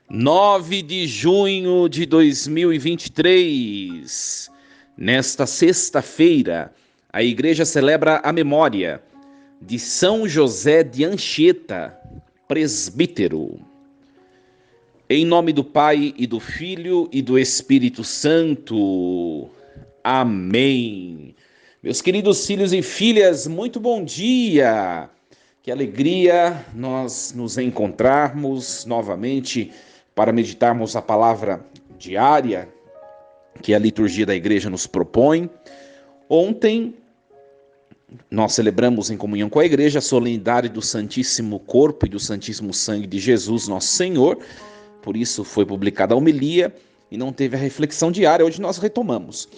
9 de junho de 2023. Nesta sexta-feira, a igreja celebra a memória de São José de Anchieta, presbítero. Em nome do Pai e do Filho e do Espírito Santo. Amém. Meus queridos filhos e filhas, muito bom dia. Que alegria nós nos encontrarmos novamente para meditarmos a palavra diária que a liturgia da igreja nos propõe. Ontem nós celebramos em comunhão com a igreja a solenidade do Santíssimo Corpo e do Santíssimo Sangue de Jesus, nosso Senhor. Por isso foi publicada a homilia e não teve a reflexão diária. Hoje nós retomamos.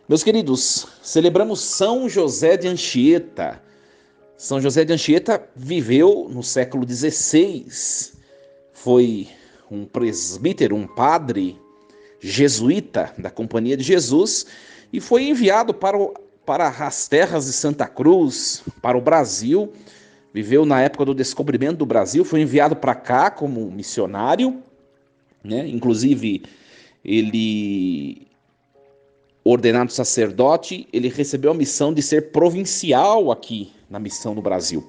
Meus queridos, celebramos São José de Anchieta. São José de Anchieta viveu no século XVI. Foi um presbítero, um padre jesuíta da Companhia de Jesus e foi enviado para as terras de Santa Cruz, para o Brasil. Viveu na época do descobrimento do Brasil, foi enviado para cá como missionário, né? Inclusive, ele, ordenado sacerdote, ele recebeu a missão de ser provincial aqui na missão no Brasil.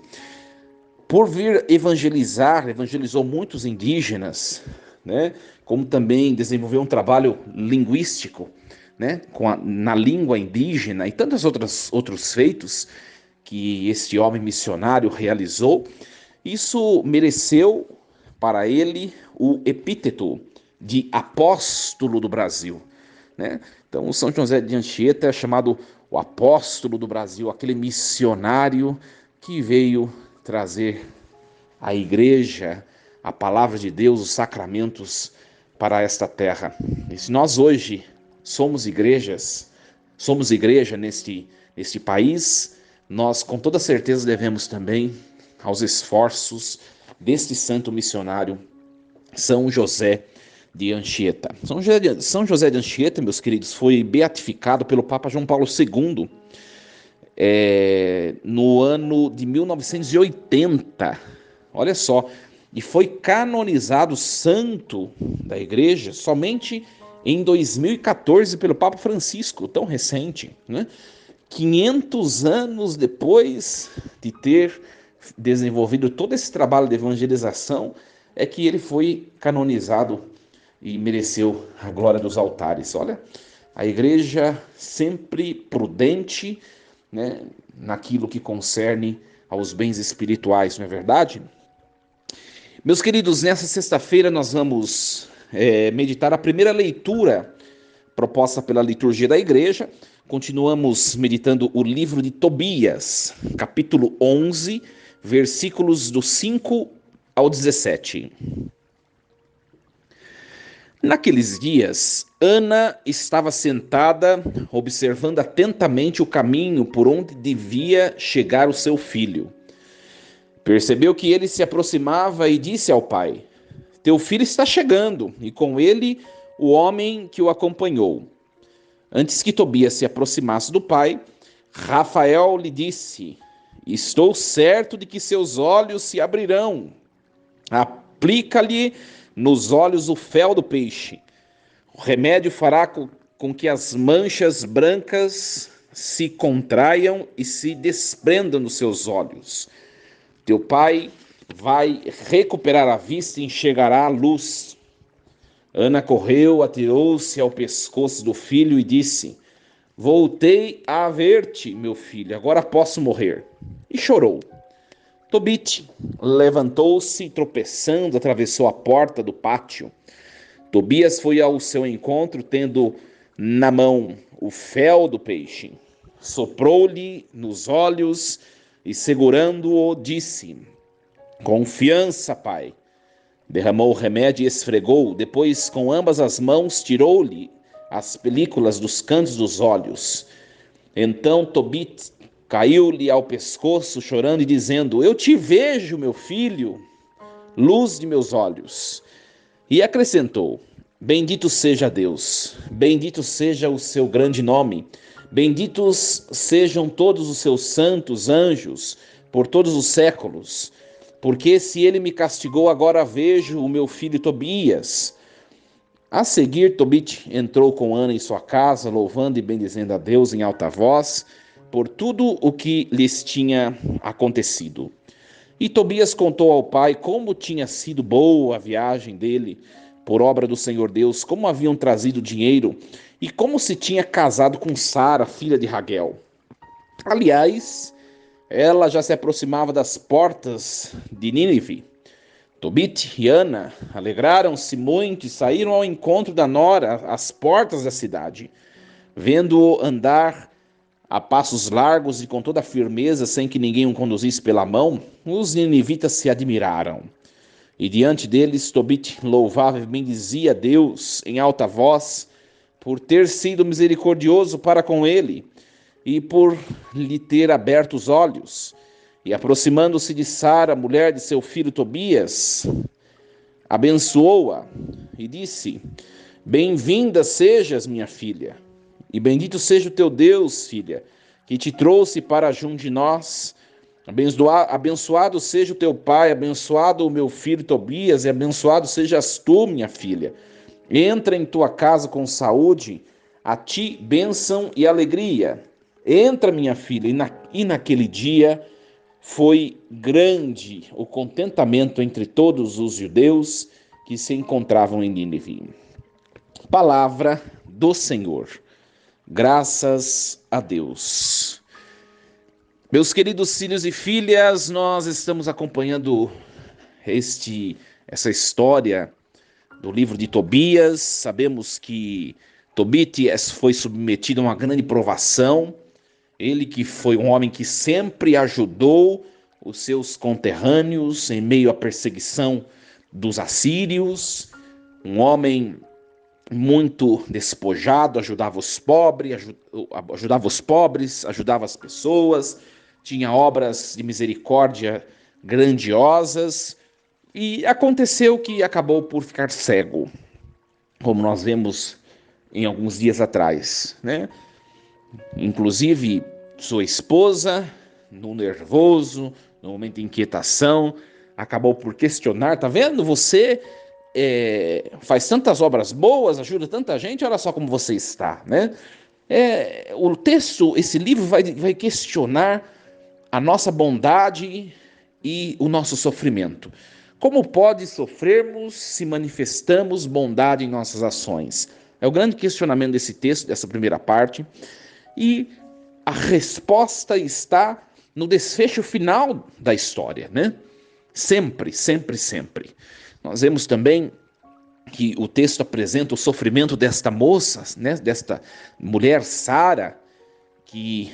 Por vir evangelizou muitos indígenas, né? Como também desenvolveu um trabalho linguístico, né? Na língua indígena e tantos outros feitos que este homem missionário realizou. Isso mereceu para ele o epíteto de apóstolo do Brasil, né? Então, o São José de Anchieta é chamado o apóstolo do Brasil, aquele missionário que veio trazer à igreja a palavra de Deus, os sacramentos para esta terra. E se nós hoje somos igreja neste país, nós com toda certeza devemos também aos esforços deste santo missionário, São José de Anchieta. São José de Anchieta, meus queridos, foi beatificado pelo Papa João Paulo II no ano de 1980. Olha só, e foi canonizado santo da igreja somente em 2014 pelo Papa Francisco, tão recente, né? 500 anos depois de ter desenvolvido todo esse trabalho de evangelização, é que ele foi canonizado e mereceu a glória dos altares. Olha, a igreja sempre prudente, né, naquilo que concerne aos bens espirituais, não é verdade? Meus queridos, nessa sexta-feira nós vamos meditar a primeira leitura proposta pela liturgia da igreja. Continuamos meditando o livro de Tobias, capítulo 11, versículos do 5 ao 17. Naqueles dias, Ana estava sentada, observando atentamente o caminho por onde devia chegar o seu filho. Percebeu que ele se aproximava e disse ao pai: "Teu filho está chegando", e com ele o homem que o acompanhou. Antes que Tobias se aproximasse do pai, Rafael lhe disse: "Estou certo de que seus olhos se abrirão. Aplica-lhe nos olhos o fel do peixe. O remédio fará com que as manchas brancas se contraiam e se desprendam dos seus olhos. Teu pai vai recuperar a vista e enxergará a luz." Ana correu, atirou-se ao pescoço do filho e disse: "Voltei a ver-te, meu filho, agora posso morrer." E chorou. Tobit levantou-se, tropeçando, atravessou a porta do pátio. Tobias foi ao seu encontro, tendo na mão o fel do peixe. Soprou-lhe nos olhos e, segurando-o, disse: "Confiança, pai." Derramou o remédio e esfregou. Depois, com ambas as mãos, tirou-lhe as películas dos cantos dos olhos. Então Tobit caiu-lhe ao pescoço, chorando e dizendo: "Eu te vejo, meu filho, luz de meus olhos." E acrescentou: "Bendito seja Deus, bendito seja o seu grande nome, benditos sejam todos os seus santos anjos, por todos os séculos. Porque se ele me castigou, agora vejo o meu filho Tobias. A seguir, Tobit entrou com Ana em sua casa, louvando e bendizendo a Deus em alta voz, por tudo o que lhes tinha acontecido. E Tobias contou ao pai como tinha sido boa a viagem dele, por obra do Senhor Deus, como haviam trazido dinheiro, e como se tinha casado com Sara, filha de Raguel. Aliás, ela já se aproximava das portas de Nínive. Tobit e Ana alegraram-se muito e saíram ao encontro da nora às portas da cidade. Vendo-o andar a passos largos e com toda a firmeza, sem que ninguém o conduzisse pela mão, os ninivitas se admiraram. E diante deles, Tobit louvava e bendizia a Deus em alta voz, por ter sido misericordioso para com ele, e por lhe ter aberto os olhos. E aproximando-se de Sara, mulher de seu filho Tobias, abençoou-a e disse: Bem-vinda sejas, minha filha, e bendito seja o teu Deus, filha, que te trouxe para junto de nós. Abençoado seja o teu pai, abençoado o meu filho Tobias, e abençoado sejas tu, minha filha. Entra em tua casa com saúde, a ti bênção e alegria. Entra, minha filha, e naquele dia foi grande o contentamento entre todos os judeus que se encontravam em Nínive. Palavra do Senhor. Graças a Deus. Meus queridos filhos e filhas, nós estamos acompanhando essa história do livro de Tobias. Sabemos que Tobit foi submetido a uma grande provação. Ele que foi um homem que sempre ajudou os seus conterrâneos em meio à perseguição dos assírios, um homem muito despojado, ajudava os pobres, ajudava as pessoas, tinha obras de misericórdia grandiosas, e aconteceu que acabou por ficar cego, como nós vemos em alguns dias atrás, né? Inclusive, sua esposa, no nervoso, no momento de inquietação, acabou por questionar: tá vendo? Você faz tantas obras boas, ajuda tanta gente, olha só como você está, né? O texto, esse livro vai questionar a nossa bondade e o nosso sofrimento. Como pode sofrermos se manifestamos bondade em nossas ações? É o grande questionamento desse texto, dessa primeira parte. E a resposta está no desfecho final da história, né? Sempre, sempre, sempre. Nós vemos também que o texto apresenta o sofrimento desta moça, né? Desta mulher Sara, que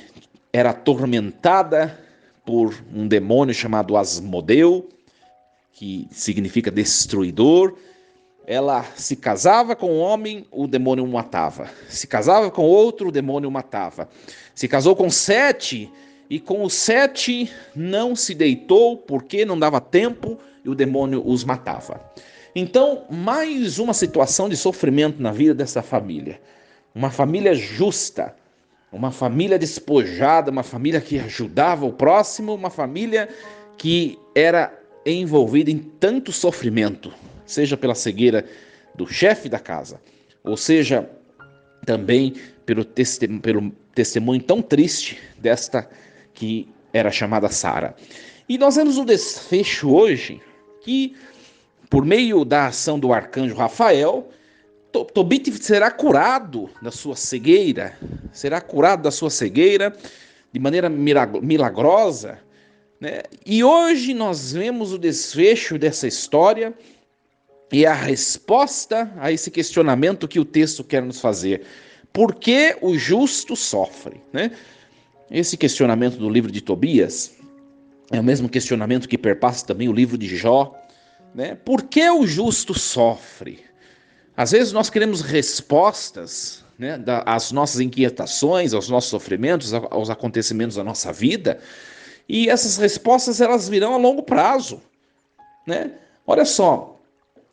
era atormentada por um demônio chamado Asmodeu, que significa destruidor. Ela se casava com um homem, o demônio o matava. Se casava com outro, o demônio o matava. Se casou com 7, e com os 7 não se deitou, porque não dava tempo, e o demônio os matava. Então, mais uma situação de sofrimento na vida dessa família. Uma família justa, uma família despojada, uma família que ajudava o próximo, uma família que era envolvida em tanto sofrimento, seja pela cegueira do chefe da casa, ou seja, também pelo testemunho tão triste desta que era chamada Sara. E nós vemos o desfecho hoje que, por meio da ação do arcanjo Rafael, Tobit será curado da sua cegueira, de maneira milagrosa, né? E hoje nós vemos o desfecho dessa história e a resposta a esse questionamento que o texto quer nos fazer. Por que o justo sofre, né? Esse questionamento do livro de Tobias é o mesmo questionamento que perpassa também o livro de Jó, né? Por que o justo sofre? Às vezes nós queremos respostas, né, às nossas inquietações, aos nossos sofrimentos, aos acontecimentos da nossa vida, e essas respostas elas virão a longo prazo, né? Olha só,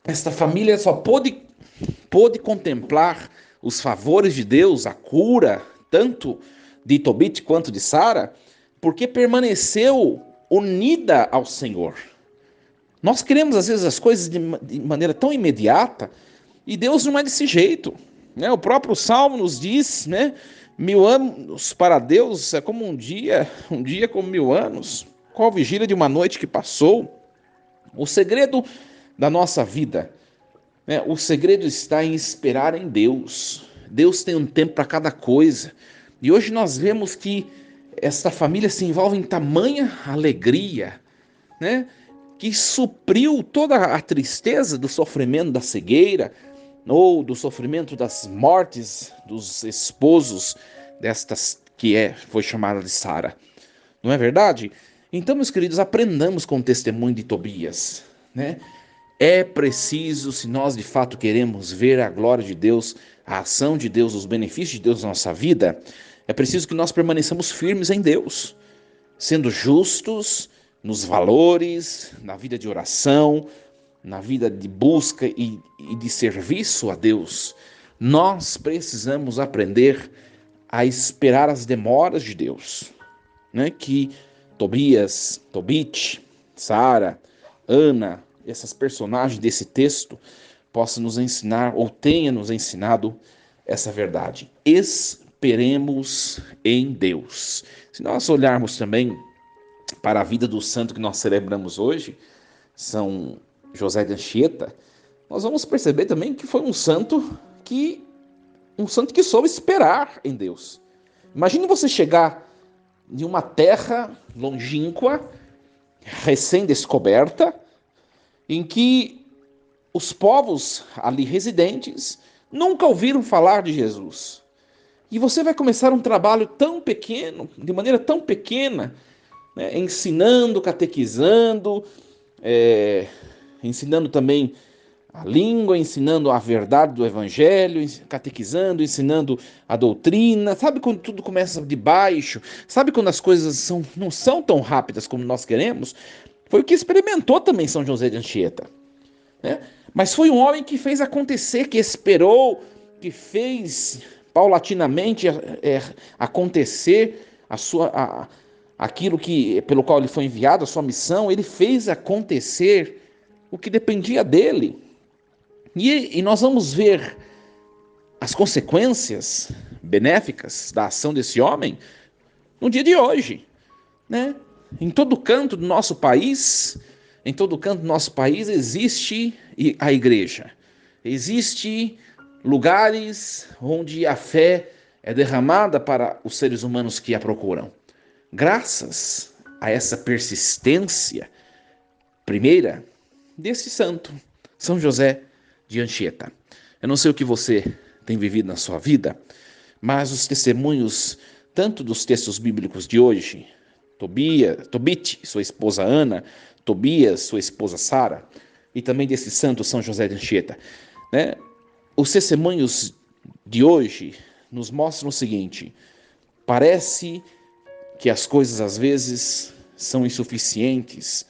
esta família só pôde contemplar os favores de Deus, a cura, tanto de Tobit quanto de Sara, porque permaneceu unida ao Senhor. Nós queremos, às vezes, as coisas de maneira tão imediata, e Deus não é desse jeito, né? O próprio Salmo nos diz, né? 1000 anos para Deus é como um dia como 1000 anos. Qual vigília de uma noite que passou? O segredo da nossa vida, né? O segredo está em esperar em Deus. Deus tem um tempo para cada coisa. E hoje nós vemos que esta família se envolve em tamanha alegria, né? Que supriu toda a tristeza do sofrimento da cegueira, ou do sofrimento das mortes dos esposos destas foi chamada de Sara. Não é verdade? Então, meus queridos, aprendamos com o testemunho de Tobias, né? É preciso, se nós de fato queremos ver a glória de Deus, a ação de Deus, os benefícios de Deus na nossa vida, é preciso que nós permaneçamos firmes em Deus, sendo justos nos valores, na vida de oração, na vida de busca e de serviço a Deus. Nós precisamos aprender a esperar as demoras de Deus, né? Que Tobias, Tobit, Sara, Ana, essas personagens desse texto possam nos ensinar ou tenha nos ensinado essa verdade. Esperemos em Deus. Se nós olharmos também para a vida do santo que nós celebramos hoje, São José de Anchieta, nós vamos perceber também que foi um santo que soube esperar em Deus. Imagine você chegar de uma terra longínqua, recém-descoberta, em que os povos ali residentes nunca ouviram falar de Jesus. E você vai começar um trabalho tão pequeno, de maneira tão pequena, né, ensinando, catequizando, ensinando também a língua, ensinando a verdade do evangelho, catequizando, ensinando a doutrina. Sabe quando tudo começa de baixo? Sabe quando as coisas não são tão rápidas como nós queremos? Foi o que experimentou também São José de Anchieta, né? Mas foi um homem que fez acontecer, que esperou, que fez paulatinamente acontecer aquilo pelo qual ele foi enviado, a sua missão. Ele fez acontecer o que dependia dele. E nós vamos ver as consequências benéficas da ação desse homem no dia de hoje, né? Em todo canto do nosso país, existe a igreja. Existem lugares onde a fé é derramada para os seres humanos que a procuram. Graças a essa persistência primeira desse santo, São José de Anchieta. Eu não sei o que você tem vivido na sua vida, mas os testemunhos, tanto dos textos bíblicos de hoje, Tobit, sua esposa Ana, Tobias, sua esposa Sara, e também desse santo São José de Anchieta, né? Os testemunhos de hoje nos mostram o seguinte: parece que as coisas às vezes são insuficientes,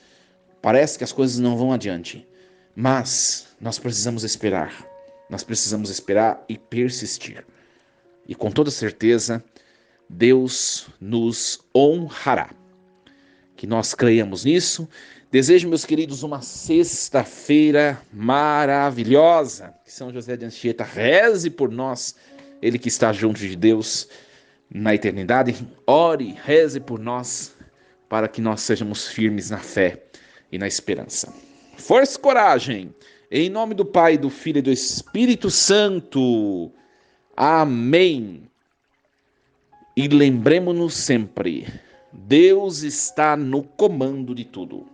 parece que as coisas não vão adiante, mas nós precisamos esperar e persistir. E com toda certeza, Deus nos honrará. Que nós creiamos nisso. Desejo, meus queridos, uma sexta-feira maravilhosa. Que São José de Anchieta reze por nós, ele que está junto de Deus na eternidade. Ore, reze por nós, para que nós sejamos firmes na fé e na esperança. Força e coragem. Em nome do Pai, do Filho e do Espírito Santo. Amém. E lembremos-nos sempre, Deus está no comando de tudo.